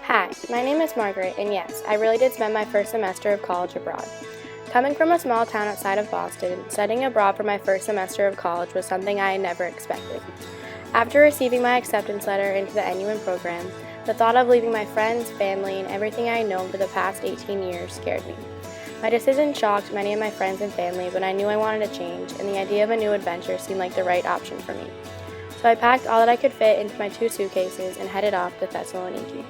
Hi, my name is Margaret, and yes, I really did spend my first semester of college abroad. Coming from a small town outside of Boston, studying abroad for my first semester of college was something I had never expected. After receiving my acceptance letter into the NUN program, the thought of leaving my friends, family, and everything I had known for the past 18 years scared me. My decision shocked many of my friends and family, but I knew I wanted to change, and the idea of a new adventure seemed like the right option for me. So I packed all that I could fit into my 2 suitcases and headed off to Thessaloniki.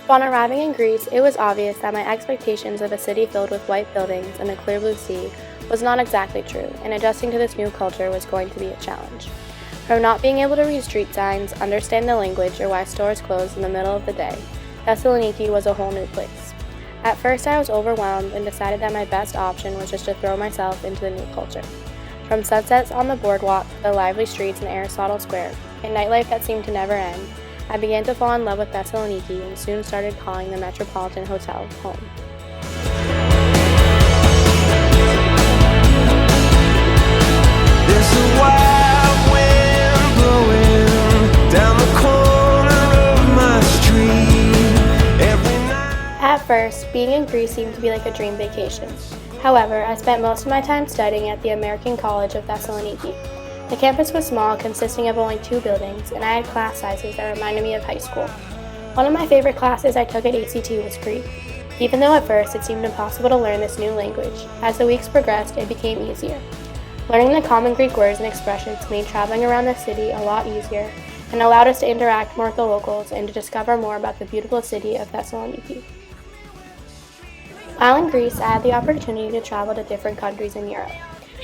Upon arriving in Greece, it was obvious that my expectations of a city filled with white buildings and a clear blue sea was not exactly true, and adjusting to this new culture was going to be a challenge. From not being able to read street signs, understand the language, or why stores closed in the middle of the day, Thessaloniki was a whole new place. At first I was overwhelmed and decided that my best option was just to throw myself into the new culture. From sunsets on the boardwalk to the lively streets in Aristotle Square, and nightlife that seemed to never end, I began to fall in love with Thessaloniki and soon started calling the Metropolitan Hotel home. There's a wild wind blowing down the corner of my street every night. At first, being in Greece seemed to be like a dream vacation. However, I spent most of my time studying at the American College of Thessaloniki. The campus was small, consisting of only 2 buildings, and I had class sizes that reminded me of high school. One of my favorite classes I took at ACT was Greek. Even though at first it seemed impossible to learn this new language, as the weeks progressed, it became easier. Learning the common Greek words and expressions made traveling around the city a lot easier and allowed us to interact more with the locals and to discover more about the beautiful city of Thessaloniki. While in Greece, I had the opportunity to travel to different countries in Europe.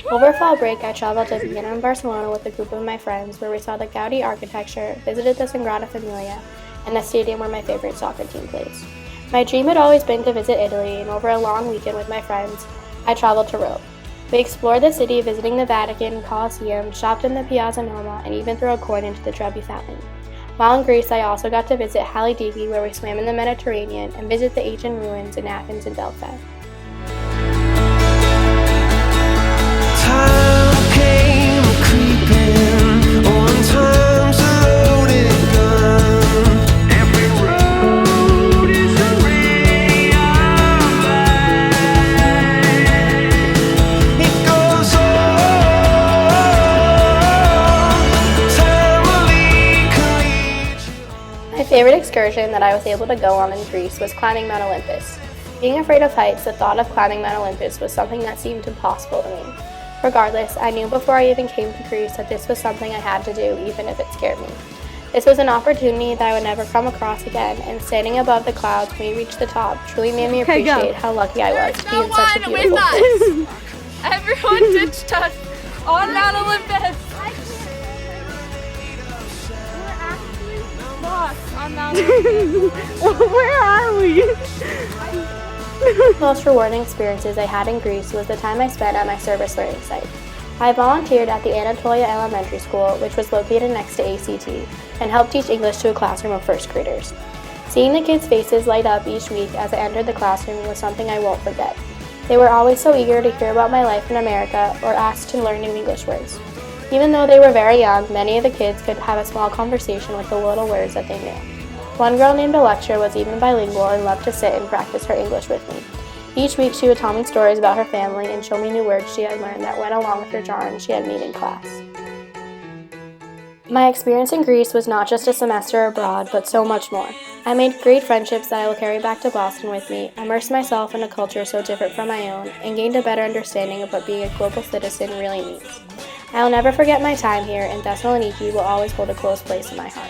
Over fall break, I traveled to Vienna and Barcelona with a group of my friends where we saw the Gaudi architecture, visited the Sagrada Familia, and the stadium where my favorite soccer team plays. My dream had always been to visit Italy, and over a long weekend with my friends, I traveled to Rome. We explored the city, visiting the Vatican, Colosseum, shopped in the Piazza Noma, and even threw a coin into the Trevi Fountain. While in Greece, I also got to visit Halidiki, where we swam in the Mediterranean, and visit the ancient ruins in Athens and Delphi. My favorite excursion that I was able to go on in Greece was climbing Mount Olympus. Being afraid of heights, the thought of climbing Mount Olympus was something that seemed impossible to me. Regardless, I knew before I even came to Greece that this was something I had to do, even if it scared me. This was an opportunity that I would never come across again, and standing above the clouds when we reached the top truly made me appreciate how lucky I was to be in such a beautiful place. Everyone ditched us on Mount Olympus. On Mount Olympus. Where are we? The most rewarding experiences I had in Greece was the time I spent at my service learning site. I volunteered at the Anatolia Elementary School, which was located next to ACT, and helped teach English to a classroom of first graders. Seeing the kids' faces light up each week as I entered the classroom was something I won't forget. They were always so eager to hear about my life in America or ask to learn new English words. Even though they were very young, many of the kids could have a small conversation with the little words that they knew. One girl named Alexa was even bilingual and loved to sit and practice her English with me. Each week she would tell me stories about her family and show me new words she had learned that went along with her drawings she had made in class. My experience in Greece was not just a semester abroad, but so much more. I made great friendships that I will carry back to Boston with me, immersed myself in a culture so different from my own, and gained a better understanding of what being a global citizen really means. I will never forget my time here, and Thessaloniki will always hold a close place in my heart.